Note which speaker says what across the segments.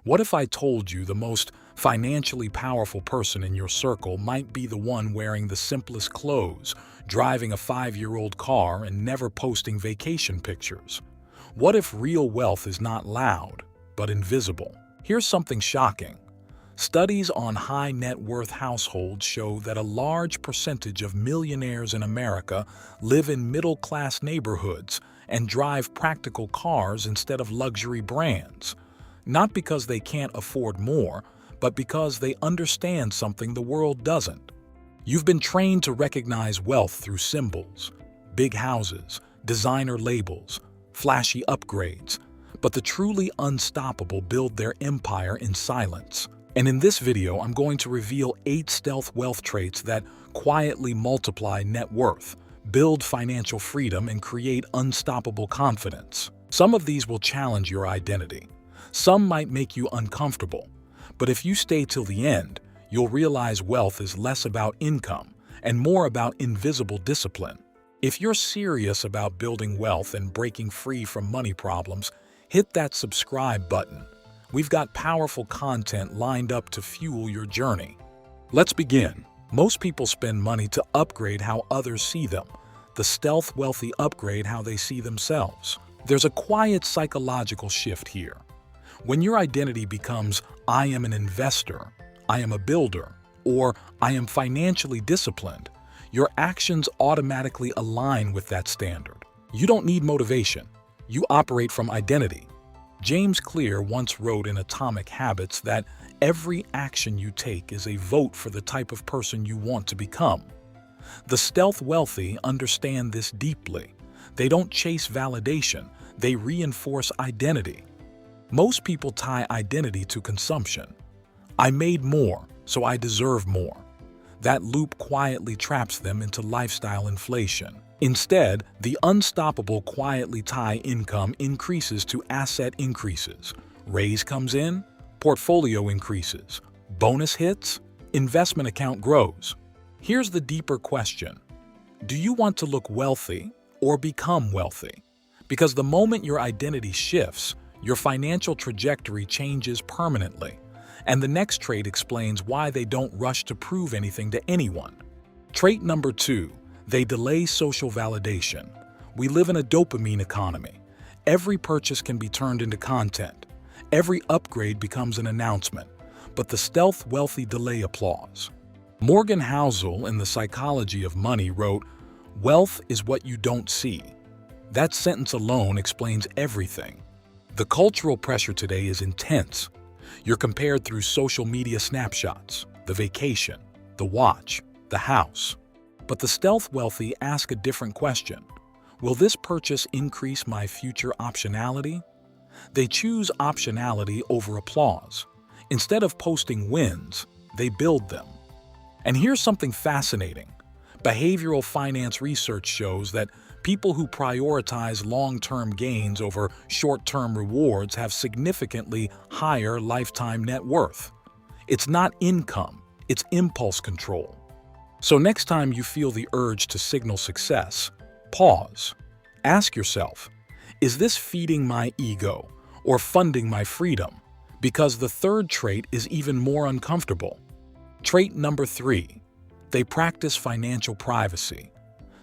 Speaker 1: What if I told you the most financially powerful person in your circle might be the one wearing the simplest clothes, driving a 5-year-old car, and never posting vacation pictures? What if real wealth is not loud, but invisible? Here's something shocking. Studies on high net worth households show that a large percentage of millionaires in America live in middle-class neighborhoods and drive practical cars instead of luxury brands. Not because they can't afford more, but because they understand something the world doesn't. You've been trained to recognize wealth through symbols, big houses, designer labels, flashy upgrades, but the truly unstoppable build their empire in silence. And in this video, I'm going to reveal 8 stealth wealth traits that quietly multiply net worth, build financial freedom, and create unstoppable confidence. Some of these will challenge your identity. Some might make you uncomfortable. But if you stay till the end, you'll realize wealth is less about income and more about invisible discipline. If you're serious about building wealth and breaking free from money problems, hit that subscribe button. We've got powerful content lined up to fuel your journey. Let's begin. Most people spend money to upgrade how others see them. The stealth wealthy upgrade how they see themselves. There's a quiet psychological shift here. When your identity becomes, I am an investor, I am a builder, or I am financially disciplined, your actions automatically align with that standard. You don't need motivation. You operate from identity. James Clear once wrote in Atomic Habits that every action you take is a vote for the type of person you want to become. The stealth wealthy understand this deeply. They don't chase validation, they reinforce identity. Most people tie identity to consumption. I made more, so I deserve more. That loop quietly traps them into lifestyle inflation. Instead, the unstoppable quietly tie income increases to asset increases. Raise comes in, portfolio increases. Bonus hits, investment account grows. Here's the deeper question. Do you want to look wealthy or become wealthy? Because the moment your identity shifts, your financial trajectory changes permanently. And the next trait explains why they don't rush to prove anything to anyone. Trait number 2. They delay social validation. We live in a dopamine economy. Every purchase can be turned into content. Every upgrade becomes an announcement. But the stealth wealthy delay applause. Morgan Housel in The Psychology of Money wrote, "Wealth is what you don't see." That sentence alone explains everything. The cultural pressure today is intense. You're compared through social media snapshots, the vacation, the watch, the house. But the stealth wealthy ask a different question. Will this purchase increase my future optionality? They choose optionality over applause. Instead of posting wins, they build them. And here's something fascinating. Behavioral finance research shows that people who prioritize long-term gains over short-term rewards have significantly higher lifetime net worth. It's not income, it's impulse control. So next time you feel the urge to signal success, pause. Ask yourself, is this feeding my ego or funding my freedom? Because the third trait is even more uncomfortable. Trait number 3. They practice financial privacy.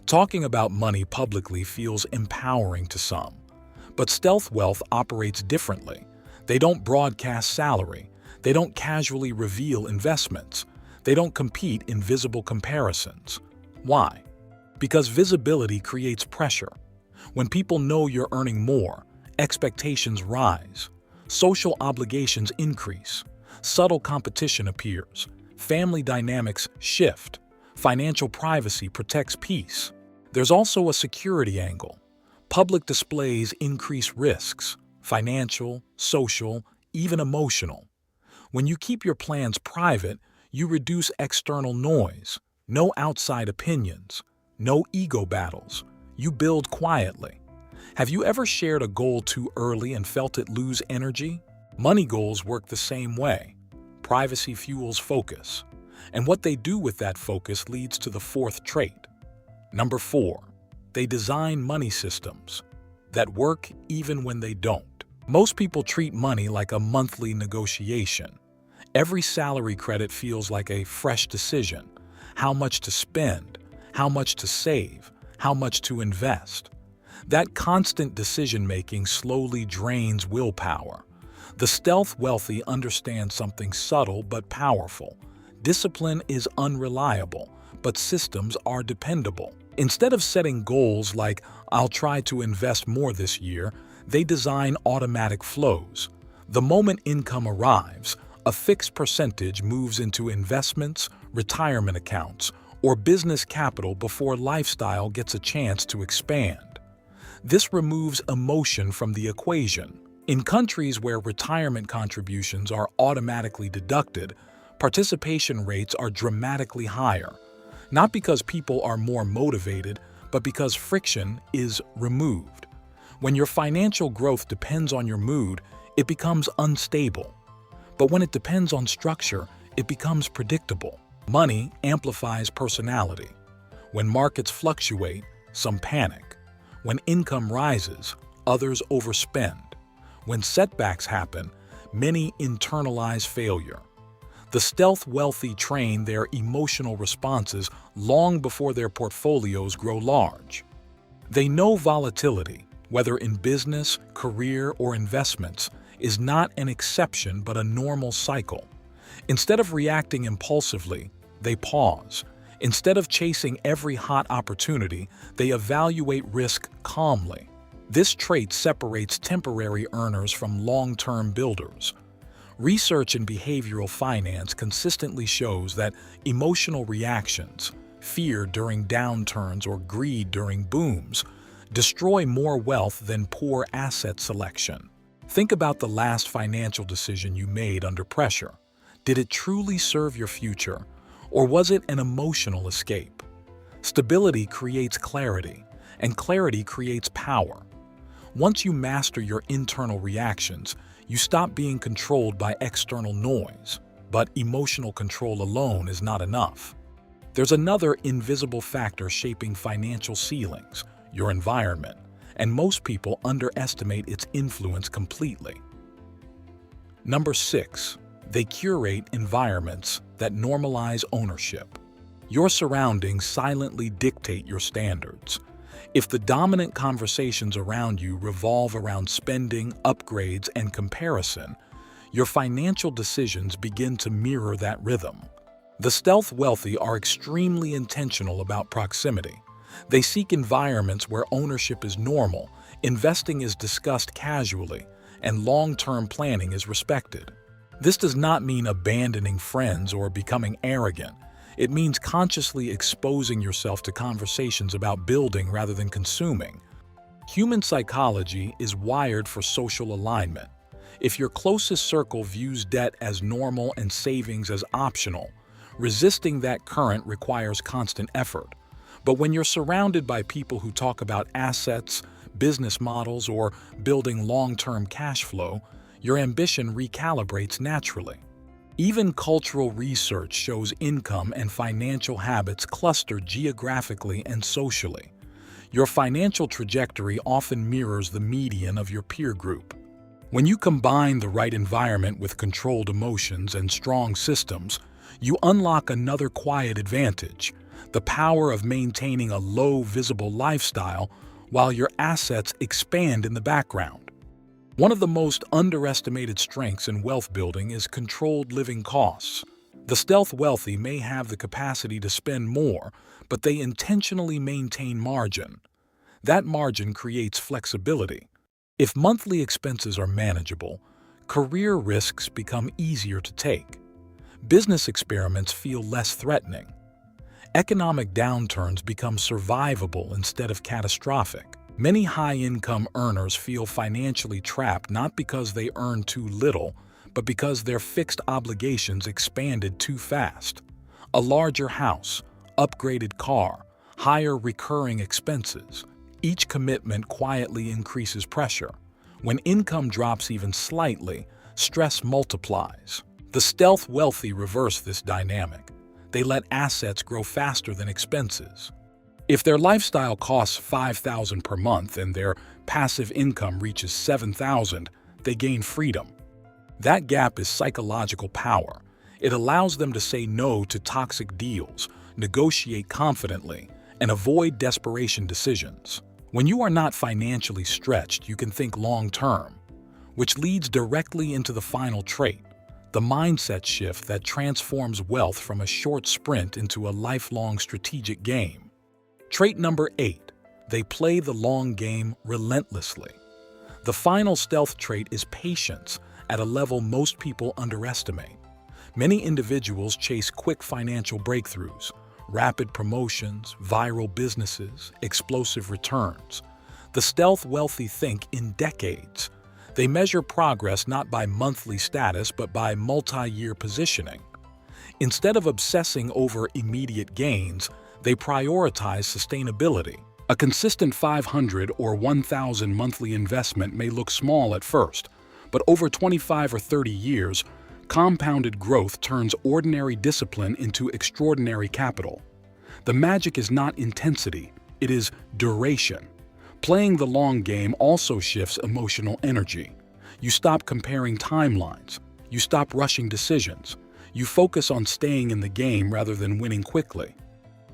Speaker 1: Talking about money publicly feels empowering to some. But stealth wealth operates differently. They don't broadcast salary. They don't casually reveal investments. They don't compete in visible comparisons. Why? Because visibility creates pressure. When people know you're earning more, expectations rise. Social obligations increase. Subtle competition appears. Family dynamics shift. Financial privacy protects peace. There's also a security angle. Public displays increase risks, financial, social, even emotional. When you keep your plans private, you reduce external noise, no outside opinions, no ego battles. You build quietly. Have you ever shared a goal too early and felt it lose energy? Money goals work the same way. Privacy fuels focus. And what they do with that focus leads to the 4th trait. Number 4. They design money systems that work even when they don't. Most people treat money like a monthly negotiation. Every salary credit feels like a fresh decision: how much to spend, how much to save, how much to invest. That constant decision-making slowly drains willpower. The stealth wealthy understand something subtle but powerful. Discipline is unreliable, but systems are dependable. Instead of setting goals like, "I'll try to invest more this year," they design automatic flows. The moment income arrives, a fixed percentage moves into investments, retirement accounts, or business capital before lifestyle gets a chance to expand. This removes emotion from the equation. In countries where retirement contributions are automatically deducted, participation rates are dramatically higher, not because people are more motivated, but because friction is removed. When your financial growth depends on your mood, it becomes unstable. But when it depends on structure, it becomes predictable. Money amplifies personality. When markets fluctuate, some panic. When income rises, others overspend. When setbacks happen, many internalize failure. The stealth wealthy train their emotional responses long before their portfolios grow large. They know volatility, whether in business, career, or investments, is not an exception but a normal cycle. Instead of reacting impulsively, they pause. Instead of chasing every hot opportunity, they evaluate risk calmly. This trait separates temporary earners from long-term builders. Research in behavioral finance consistently shows that emotional reactions, fear during downturns or greed during booms, destroy more wealth than poor asset selection. Think about the last financial decision you made under pressure. Did it truly serve your future, or was it an emotional escape? Stability creates clarity, and clarity creates power. Once you master your internal reactions, you stop being controlled by external noise. But emotional control alone is not enough. There's another invisible factor shaping financial ceilings: your environment, and most people underestimate its influence completely. Number 6. They curate environments that normalize ownership. Your surroundings silently dictate your standards. If the dominant conversations around you revolve around spending, upgrades, and comparison, your financial decisions begin to mirror that rhythm. The stealth wealthy are extremely intentional about proximity. They seek environments where ownership is normal, investing is discussed casually, and long-term planning is respected. This does not mean abandoning friends or becoming arrogant. It means consciously exposing yourself to conversations about building rather than consuming. Human psychology is wired for social alignment. If your closest circle views debt as normal and savings as optional, resisting that current requires constant effort. But when you're surrounded by people who talk about assets, business models, or building long-term cash flow, your ambition recalibrates naturally. Even cultural research shows income and financial habits cluster geographically and socially. Your financial trajectory often mirrors the median of your peer group. When you combine the right environment with controlled emotions and strong systems, you unlock another quiet advantage: the power of maintaining a low, visible lifestyle while your assets expand in the background. One of the most underestimated strengths in wealth building is controlled living costs. The stealth wealthy may have the capacity to spend more, but they intentionally maintain margin. That margin creates flexibility. If monthly expenses are manageable, career risks become easier to take. Business experiments feel less threatening. Economic downturns become survivable instead of catastrophic. Many high-income earners feel financially trapped not because they earn too little, but because their fixed obligations expanded too fast. A larger house, upgraded car, higher recurring expenses. Each commitment quietly increases pressure. When income drops even slightly, stress multiplies. The stealth wealthy reverse this dynamic. They let assets grow faster than expenses. If their lifestyle costs $5,000 per month and their passive income reaches $7,000, they gain freedom. That gap is psychological power. It allows them to say no to toxic deals, negotiate confidently, and avoid desperation decisions. When you are not financially stretched, you can think long-term, which leads directly into the final trait, the mindset shift that transforms wealth from a short sprint into a lifelong strategic game. Trait number 8, they play the long game relentlessly. The final stealth trait is patience at a level most people underestimate. Many individuals chase quick financial breakthroughs, rapid promotions, viral businesses, explosive returns. The stealth wealthy think in decades. They measure progress not by monthly status but by multi-year positioning. Instead of obsessing over immediate gains, they prioritize sustainability. A consistent 500 or 1,000 monthly investment may look small at first, but over 25 or 30 years, compounded growth turns ordinary discipline into extraordinary capital. The magic is not intensity, it is duration. Playing the long game also shifts emotional energy. You stop comparing timelines. You stop rushing decisions. You focus on staying in the game rather than winning quickly.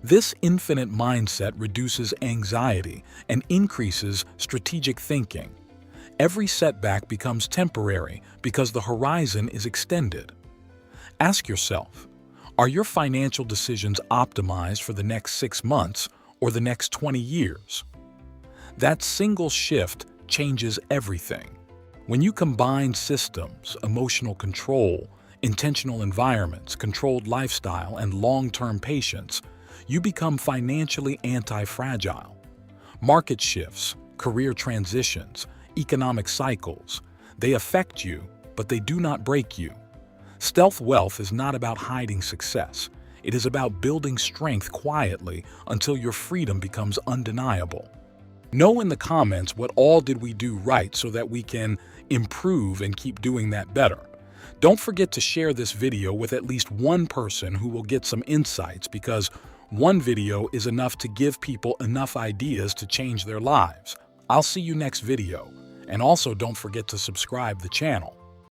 Speaker 1: This infinite mindset reduces anxiety and increases strategic thinking. Every setback becomes temporary because the horizon is extended. Ask yourself, are your financial decisions optimized for the next 6 months or the next 20 years? That single shift changes everything. When you combine systems, emotional control, intentional environments, controlled lifestyle, and long-term patience, you become financially anti-fragile. Market shifts, career transitions, economic cycles, they affect you, but they do not break you. Stealth wealth is not about hiding success. It is about building strength quietly until your freedom becomes undeniable. Know in the comments what all did we do right so that we can improve and keep doing that better. Don't forget to share this video with at least one person who will get some insights, because one video is enough to give people enough ideas to change their lives. I'll see you next video. And also don't forget to subscribe the channel.